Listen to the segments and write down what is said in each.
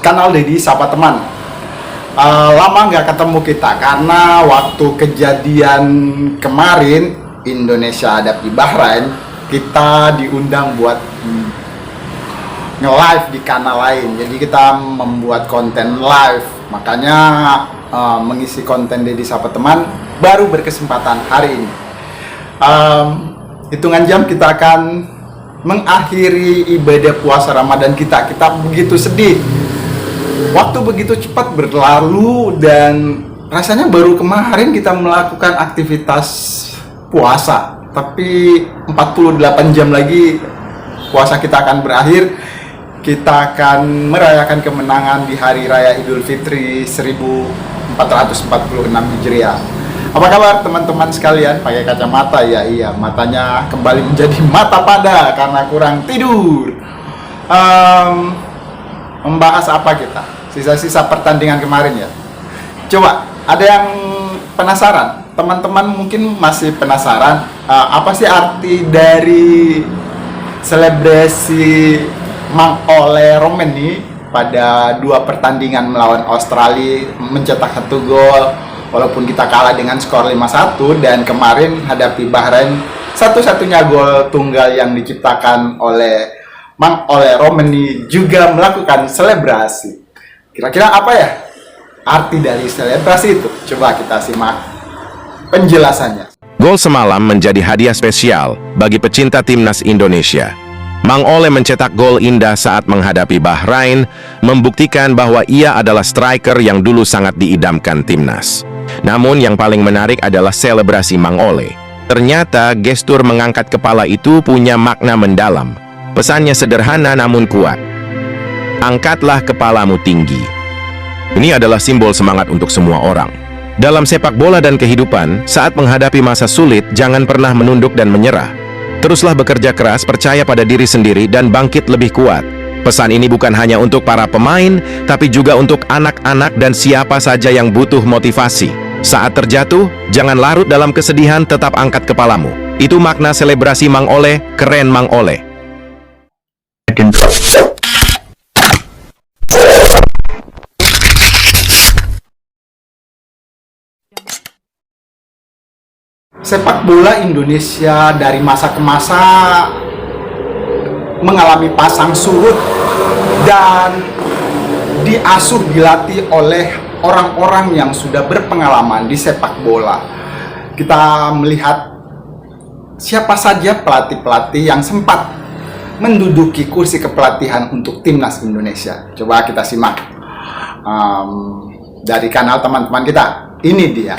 kanal Deddy Sapa Teman. Lama nggak ketemu kita karena waktu kejadian kemarin Indonesia hadapi Bahrain, kita diundang buat nge-live di kanal lain. Jadi kita membuat konten live, makanya mengisi konten Deddy Sapa Teman baru berkesempatan hari ini. Hitungan jam kita akan mengakhiri ibadah puasa Ramadan kita. Kita begitu sedih, waktu begitu cepat berlalu, dan rasanya baru kemarin kita melakukan aktivitas puasa, tapi 48 jam lagi puasa kita akan berakhir. Kita akan merayakan kemenangan di Hari Raya Idul Fitri 1446 Hijriah. Apa kabar teman-teman sekalian? Pakai kacamata ya? Iya, matanya kembali menjadi mata pada karena kurang tidur. Membahas apa kita? Sisa-sisa pertandingan kemarin ya. Coba, ada yang penasaran? Teman-teman mungkin masih penasaran, apa sih arti dari selebrasi Mang Ole Romeni pada dua pertandingan melawan Australia, mencetak 1 gol walaupun kita kalah dengan skor 5-1, dan kemarin hadapi Bahrain satu-satunya gol tunggal yang diciptakan oleh Mang Ole Romeni juga melakukan selebrasi. Kira-kira apa ya arti dari selebrasi itu? Coba kita simak penjelasannya. Gol semalam menjadi hadiah spesial bagi pecinta timnas Indonesia. Mang Ole mencetak gol indah saat menghadapi Bahrain, membuktikan bahwa ia adalah striker yang dulu sangat diidamkan timnas. Namun yang paling menarik adalah selebrasi Mang Ole. Ternyata gestur mengangkat kepala itu punya makna mendalam. Pesannya sederhana namun kuat. Angkatlah kepalamu tinggi. Ini adalah simbol semangat untuk semua orang. Dalam sepak bola dan kehidupan, saat menghadapi masa sulit, jangan pernah menunduk dan menyerah. Teruslah bekerja keras, percaya pada diri sendiri, dan bangkit lebih kuat. Pesan ini bukan hanya untuk para pemain, tapi juga untuk anak-anak dan siapa saja yang butuh motivasi. Saat terjatuh, jangan larut dalam kesedihan, tetap angkat kepalamu. Itu makna selebrasi Mang Ole. Keren Mang Ole. Sepak bola Indonesia dari masa ke masa mengalami pasang surut dan diasuh, dilatih oleh orang-orang yang sudah berpengalaman di sepak bola. Kita melihat siapa saja pelatih-pelatih yang sempat menduduki kursi kepelatihan untuk timnas Indonesia. Coba kita simak dari kanal teman-teman kita. Ini dia.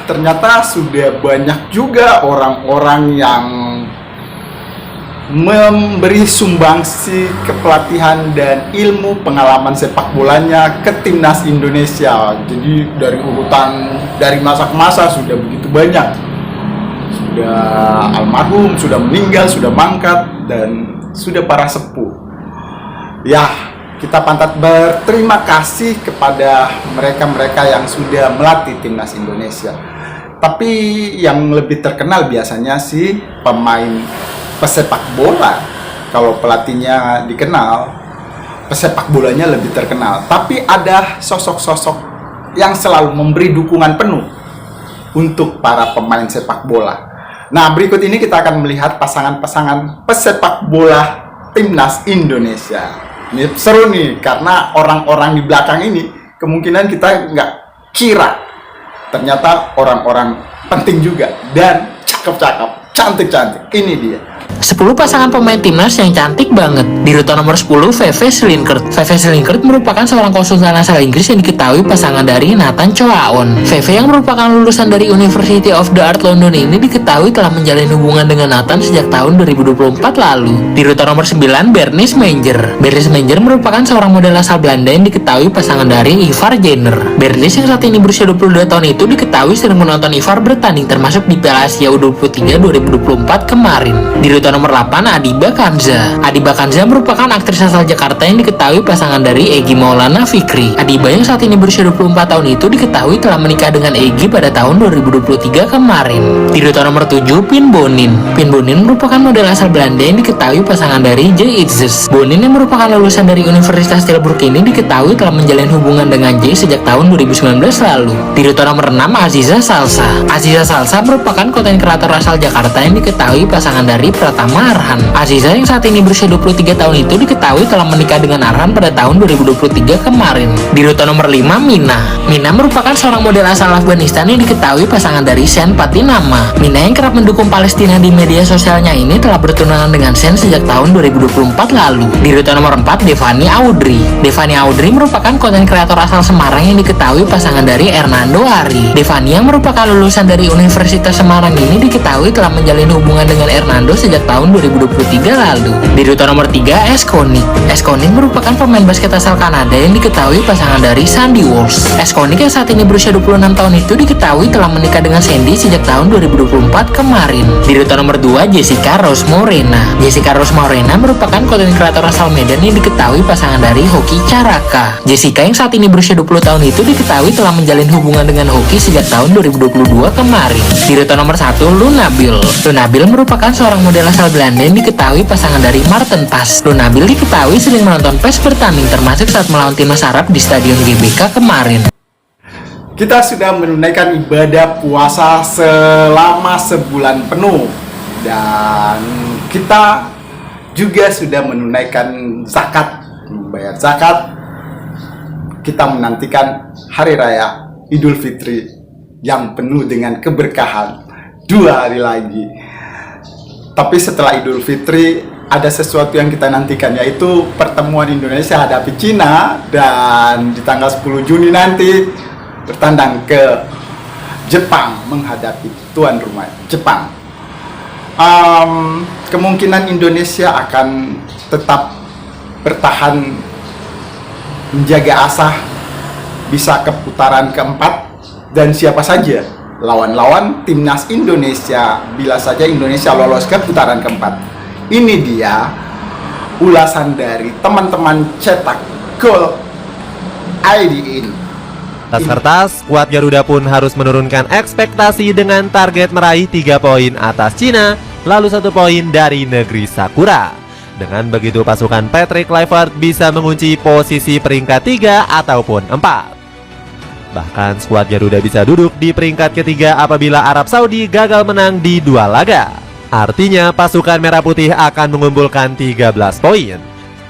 ternyata sudah banyak juga orang-orang yang memberi sumbangsi kepelatihan dan ilmu pengalaman sepak bolanya ke timnas Indonesia. Jadi dari urutan dari masa ke masa sudah begitu banyak, sudah almarhum, sudah meninggal, sudah mangkat, dan sudah para sepuh. Ya, kita pantat berterima kasih kepada mereka-mereka yang sudah melatih timnas Indonesia. Tapi yang lebih terkenal biasanya sih pemain pesepak bola. Kalau pelatihnya dikenal, pesepak bolanya lebih terkenal. Tapi ada sosok-sosok yang selalu memberi dukungan penuh untuk para pemain sepak bola. Nah, berikut ini kita akan melihat pasangan-pasangan pesepak bola timnas Indonesia. Ini seru nih, karena orang-orang di belakang ini kemungkinan kita nggak kira ternyata orang-orang penting juga dan cakep-cakep, cantik-cantik. Ini dia 10 pasangan pemain timnas yang cantik banget. Di urutan nomor 10, VV Slinkert. VV Slinkert merupakan seorang konsultan asal Inggris yang diketahui pasangan dari Nathan Choaon. VV yang merupakan lulusan dari University of the Art London ini diketahui telah menjalin hubungan dengan Nathan sejak tahun 2024 lalu. Di urutan nomor 9, Bernice Menger. Bernice Menger merupakan seorang model asal Belanda yang diketahui pasangan dari Ivar Jenner. Bernice yang saat ini berusia 22 tahun itu diketahui sering menonton Ivar bertanding termasuk di Piala Asia U23 2024 kemarin. Di urutan nomor 8, Adiba Kanza. Adiba Kanza merupakan aktris asal Jakarta yang diketahui pasangan dari Egy Maulana Fikri. Adiba yang saat ini berusia 24 tahun itu diketahui telah menikah dengan Egy pada tahun 2023 kemarin. Di urutan nomor 7, Pin Bonin. Pin Bonin merupakan model asal Belanda yang diketahui pasangan dari Jay Itzes. Bonin yang merupakan lulusan dari Universitas Tilburg ini diketahui telah menjalin hubungan dengan Jay sejak tahun 2019 lalu. Di urutan nomor 6, Aziza Salsa. Aziza Salsa merupakan konten kreator asal Jakarta yang diketahui pasangan dari Pratama Arhan. Aziza yang saat ini berusia 23 tahun itu diketahui telah menikah dengan Arhan pada tahun 2023 kemarin. Di urutan nomor 5, Mina. Mina merupakan seorang model asal Afghanistan yang diketahui pasangan dari Sen Patinama. Mina yang kerap mendukung Palestina di media sosialnya ini telah bertunangan dengan Sen sejak tahun 2024 lalu. Di urutan nomor 4, Devani Audrey. Devani Audrey merupakan konten kreator asal Semarang yang diketahui pasangan dari Hernando Ari. Devani yang merupakan lulusan dari Universitas Semarang ini diketahui telah menjalin hubungan dengan Hernando sejak tahun 2023 lalu. Di urutan nomor 3, Eskonik. Eskonik merupakan pemain basket asal Kanada yang diketahui pasangan dari Sandy Walsh. Eskonik yang saat ini berusia 26 tahun itu diketahui telah menikah dengan Sandy sejak tahun 2024 kemarin. Di urutan nomor 2, Jessica Rose Morena. Jessica Rose Morena merupakan konten kreator asal Medan yang diketahui pasangan dari Hoki Caraka. Jessica yang saat ini berusia 20 tahun itu diketahui telah menjalin hubungan dengan Hoki sejak tahun 2022 kemarin. Di urutan nomor 1, Lunabil. Lunabil merupakan seorang model asal Belanda yang diketahui pasangan dari Marten Pas. Lunabil diketahui sering menonton PES bertanding termasuk saat melawan timnas Arab di Stadion GBK kemarin. kita sudah menunaikan ibadah puasa selama sebulan penuh, dan kita juga sudah menunaikan zakat, membayar zakat. Kita menantikan hari raya Idul Fitri yang penuh dengan keberkahan 2 hari lagi. Tapi setelah Idul Fitri ada sesuatu yang kita nantikan, yaitu pertemuan Indonesia hadapi Cina, dan di tanggal 10 Juni nanti bertandang ke Jepang menghadapi tuan rumah Jepang. Kemungkinan Indonesia akan tetap bertahan menjaga asah bisa ke putaran keempat, dan siapa saja lawan-lawan timnas Indonesia bila saja Indonesia lolos ke putaran keempat. Ini dia ulasan dari teman-teman cetak gol IDIN. Atas kertas, skuad Garuda pun harus menurunkan ekspektasi dengan target meraih 3 poin atas Cina, lalu 1 poin dari negeri Sakura. Dengan begitu pasukan Patrick Kluivert bisa mengunci posisi peringkat 3 ataupun 4. Bahkan skuad Garuda bisa duduk di peringkat ketiga apabila Arab Saudi gagal menang di 2 laga. Artinya pasukan Merah Putih akan mengumpulkan 13 poin.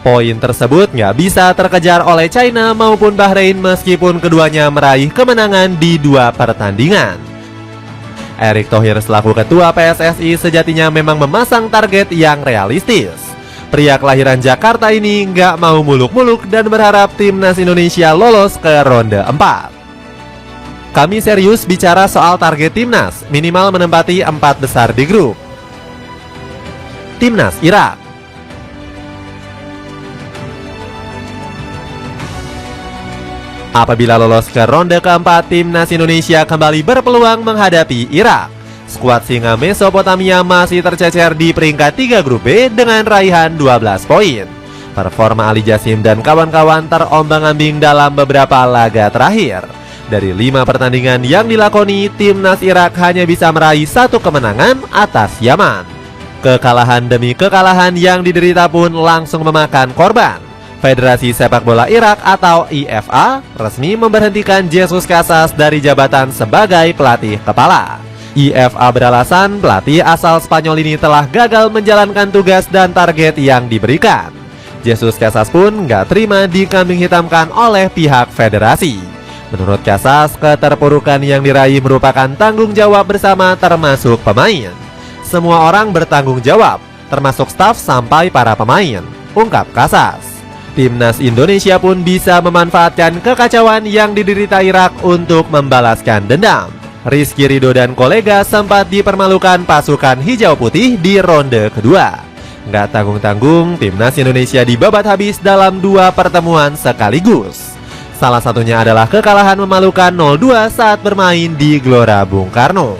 Poin tersebut nggak bisa terkejar oleh China maupun Bahrain meskipun keduanya meraih kemenangan di 2 pertandingan. Erick Thohir selaku ketua PSSI sejatinya memang memasang target yang realistis. Pria kelahiran Jakarta ini nggak mau muluk-muluk dan berharap timnas Indonesia lolos ke ronde 4. Kami serius bicara soal target timnas, minimal menempati 4 besar di grup. Timnas Irak. Apabila lolos ke ronde keempat, timnas Indonesia kembali berpeluang menghadapi Irak. Skuad singa Mesopotamia masih tercecer di peringkat 3 grup B dengan raihan 12 poin. Performa Ali Jasim dan kawan-kawan terombang-ambing dalam beberapa laga terakhir. Dari 5 pertandingan yang dilakoni, timnas Irak hanya bisa meraih 1 kemenangan atas Yaman. Kekalahan demi kekalahan yang diderita pun langsung memakan korban. Federasi Sepak Bola Irak atau IFA resmi memberhentikan Jesus Casas dari jabatan sebagai pelatih kepala. IFA beralasan pelatih asal Spanyol ini telah gagal menjalankan tugas dan target yang diberikan. Jesus Casas pun nggak terima dikambing hitamkan oleh pihak federasi. Menurut Casas, keterpurukan yang diraih merupakan tanggung jawab bersama termasuk pemain. Semua orang bertanggung jawab, termasuk staf sampai para pemain, ungkap Casas. Timnas Indonesia pun bisa memanfaatkan kekacauan yang diderita Irak untuk membalaskan dendam. Rizky Ridho dan kolega sempat dipermalukan pasukan hijau putih di ronde kedua. Nggak tanggung-tanggung, timnas Indonesia dibabat habis dalam 2 pertemuan sekaligus. Salah satunya adalah kekalahan memalukan 0-2 saat bermain di Gelora Bung Karno.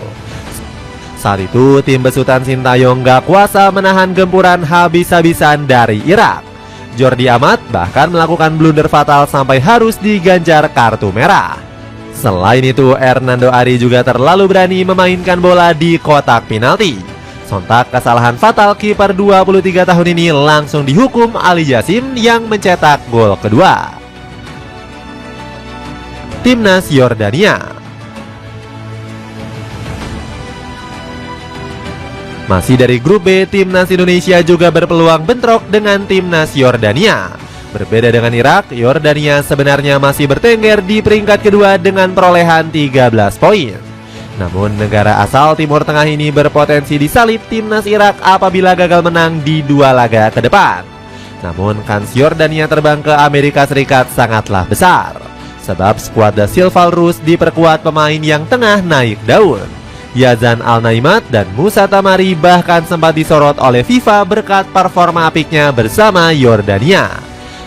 Saat itu, tim besutan Sintayong nggak kuasa menahan gempuran habis-habisan dari Irak. Jordi Amat bahkan melakukan blunder fatal sampai harus diganjar kartu merah. Selain itu, Hernando Ari juga terlalu berani memainkan bola di kotak penalti. Sontak kesalahan fatal kiper 23 tahun ini langsung dihukum Ali Jasim yang mencetak gol kedua. Timnas Yordania. Masih dari grup B, timnas Indonesia juga berpeluang bentrok dengan timnas Yordania. Berbeda dengan Irak, Yordania sebenarnya masih bertengger di peringkat kedua dengan perolehan 13 poin. Namun negara asal Timur Tengah ini berpotensi disalip timnas Irak apabila gagal menang di 2 laga ke depan. Namun kans Yordania terbang ke Amerika Serikat sangatlah besar. Sebab skuad The Silver Rus diperkuat pemain yang tengah naik daun. Yazan Al-Naimat dan Musa Tamari bahkan sempat disorot oleh FIFA berkat performa apiknya bersama Yordania.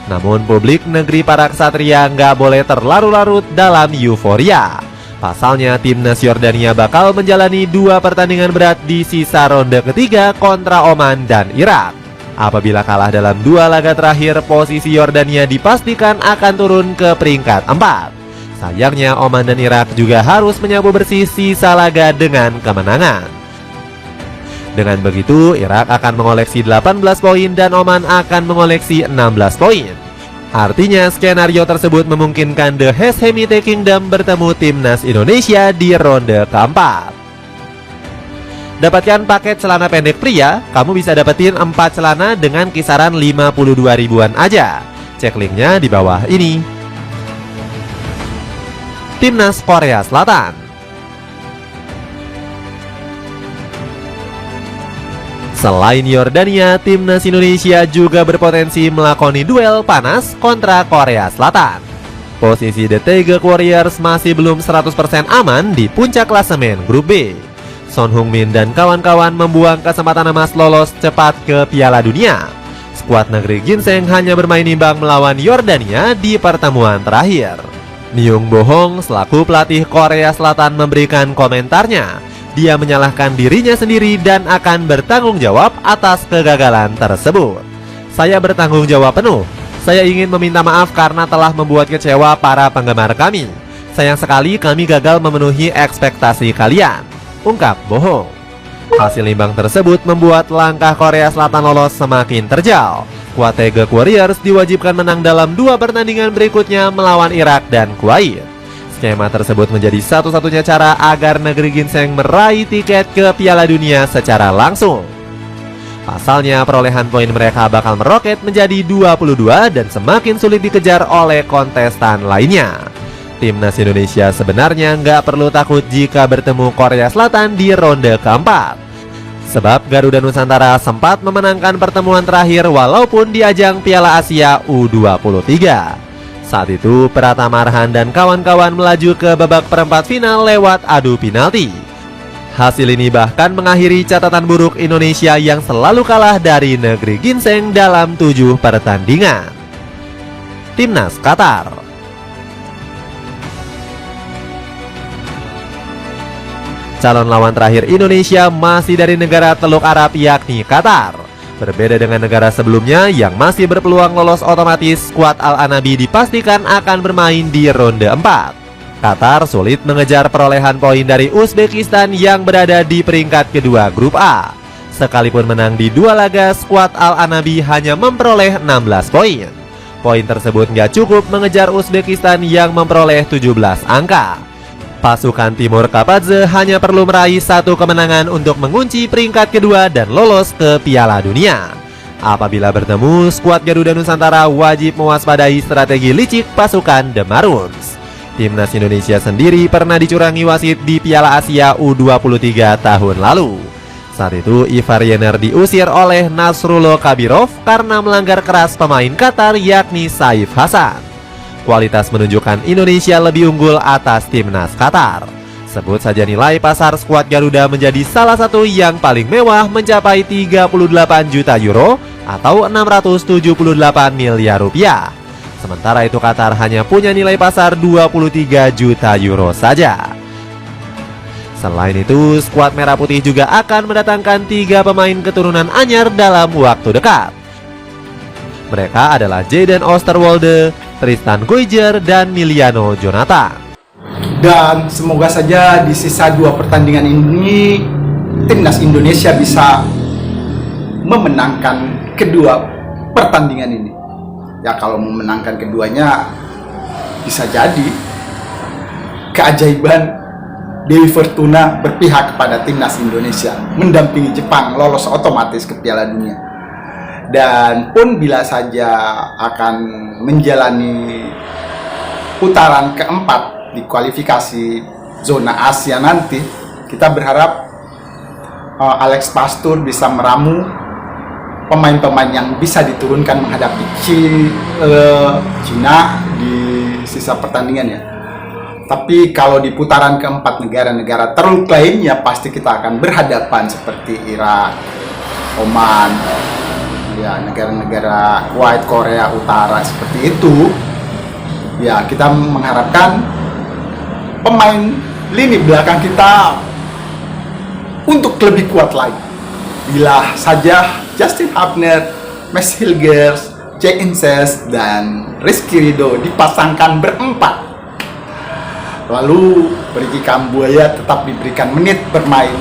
Namun publik negeri para ksatria nggak boleh terlarut-larut dalam euforia. Pasalnya timnas Yordania bakal menjalani 2 pertandingan berat di sisa ronde ketiga kontra Oman dan Irak. Apabila kalah dalam 2 laga terakhir, posisi Yordania dipastikan akan turun ke peringkat 4. Sayangnya Oman dan Irak juga harus menyapu bersih sisa laga dengan kemenangan. Dengan begitu, Irak akan mengoleksi 18 poin dan Oman akan mengoleksi 16 poin. Artinya skenario tersebut memungkinkan The Hashemite Kingdom bertemu timnas Indonesia di ronde keempat. Dapatkan paket celana pendek pria, kamu bisa dapetin 4 celana dengan kisaran 52 ribuan aja. Cek linknya di bawah ini. Timnas Korea Selatan. Selain Yordania, timnas Indonesia juga berpotensi melakoni duel panas kontra Korea Selatan. Posisi The Taeguk Warriors masih belum 100% aman di puncak klasemen grup B. Son Heung-min dan kawan-kawan membuang kesempatan emas lolos cepat ke Piala Dunia. Skuad negeri ginseng hanya bermain imbang melawan Yordania di pertemuan terakhir. Myung Bo-hong selaku pelatih Korea Selatan memberikan komentarnya. Dia menyalahkan dirinya sendiri dan akan bertanggung jawab atas kegagalan tersebut. Saya bertanggung jawab penuh. Saya ingin meminta maaf karena telah membuat kecewa para penggemar kami. Sayang sekali kami gagal memenuhi ekspektasi kalian, ungkap Bo-hong. Hasil imbang tersebut membuat langkah Korea Selatan lolos semakin terjal. Skuad Taeguk Warriors diwajibkan menang dalam 2 pertandingan berikutnya melawan Irak dan Kuwait. Skema tersebut menjadi satu-satunya cara agar negeri ginseng meraih tiket ke Piala Dunia secara langsung. Pasalnya perolehan poin mereka bakal meroket menjadi 22 dan semakin sulit dikejar oleh kontestan lainnya. Timnas Indonesia sebenarnya nggak perlu takut jika bertemu Korea Selatan di ronde keempat. Sebab Garuda Nusantara sempat memenangkan pertemuan terakhir walaupun di ajang Piala Asia U23. Saat itu, Pratama Arhan dan kawan-kawan melaju ke babak perempat final lewat adu penalti. Hasil ini bahkan mengakhiri catatan buruk Indonesia yang selalu kalah dari negeri ginseng dalam 7 pertandingan. Timnas Qatar. Calon lawan terakhir Indonesia masih dari negara Teluk Arab yakni Qatar. Berbeda dengan negara sebelumnya yang masih berpeluang lolos otomatis, skuad Al-Anabi dipastikan akan bermain di ronde 4. Qatar sulit mengejar perolehan poin dari Uzbekistan yang berada di peringkat kedua grup A. Sekalipun menang di 2 laga, skuad Al-Anabi hanya memperoleh 16 poin. Poin tersebut nggak cukup mengejar Uzbekistan yang memperoleh 17 angka. Pasukan Timur Kapadze hanya perlu meraih 1 kemenangan untuk mengunci peringkat kedua dan lolos ke Piala Dunia. Apabila bertemu, skuad Garuda Nusantara wajib mewaspadai strategi licik pasukan The Maroons. Timnas Indonesia sendiri pernah dicurangi wasit di Piala Asia U23 tahun lalu. Saat itu, Ivar Yener diusir oleh Nasrullah Kabirov karena melanggar keras pemain Qatar yakni Saif Hasan. Kualitas menunjukkan Indonesia lebih unggul atas timnas Qatar. Sebut saja nilai pasar skuad Garuda menjadi salah satu yang paling mewah mencapai 38 juta euro atau 678 miliar rupiah. Sementara itu Qatar hanya punya nilai pasar 23 juta euro saja. Selain itu, skuad Merah Putih juga akan mendatangkan 3 pemain keturunan anyar dalam waktu dekat. Mereka adalah Jayden Oosterwolde, Tristan Goijer, dan Miliano Jonathan. Dan semoga saja di sisa 2 pertandingan ini timnas Indonesia bisa memenangkan kedua pertandingan ini. Ya kalau memenangkan keduanya bisa jadi keajaiban Dewi Fortuna berpihak kepada timnas Indonesia, mendampingi Jepang lolos otomatis ke Piala Dunia. Dan pun bila saja akan menjalani putaran keempat di kualifikasi zona Asia nanti, kita berharap Alex Pastur bisa meramu pemain-pemain yang bisa diturunkan menghadapi Cina di sisa pertandingan ya. Tapi kalau di putaran keempat negara-negara teruk lainnya pasti kita akan berhadapan seperti Irak, Oman, ya negara-negara Kuwait, Korea Utara seperti itu. Ya kita mengharapkan pemain lini belakang kita untuk lebih kuat lagi. Bila saja Justin Hubner, Max Hilgers, Jay Inces, dan Rizky Ridho dipasangkan berempat, lalu Ricky Kambuaya tetap diberikan menit bermain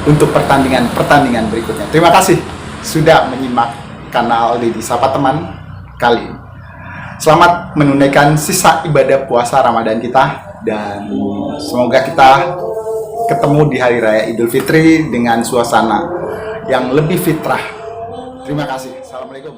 untuk pertandingan-pertandingan berikutnya. Terima kasih sudah menyimak kanal Deddy Sapa Teman kali ini. Selamat menunaikan sisa ibadah puasa Ramadan kita, dan semoga kita ketemu di Hari Raya Idul Fitri dengan suasana yang lebih fitrah. Terima kasih. Assalamualaikum.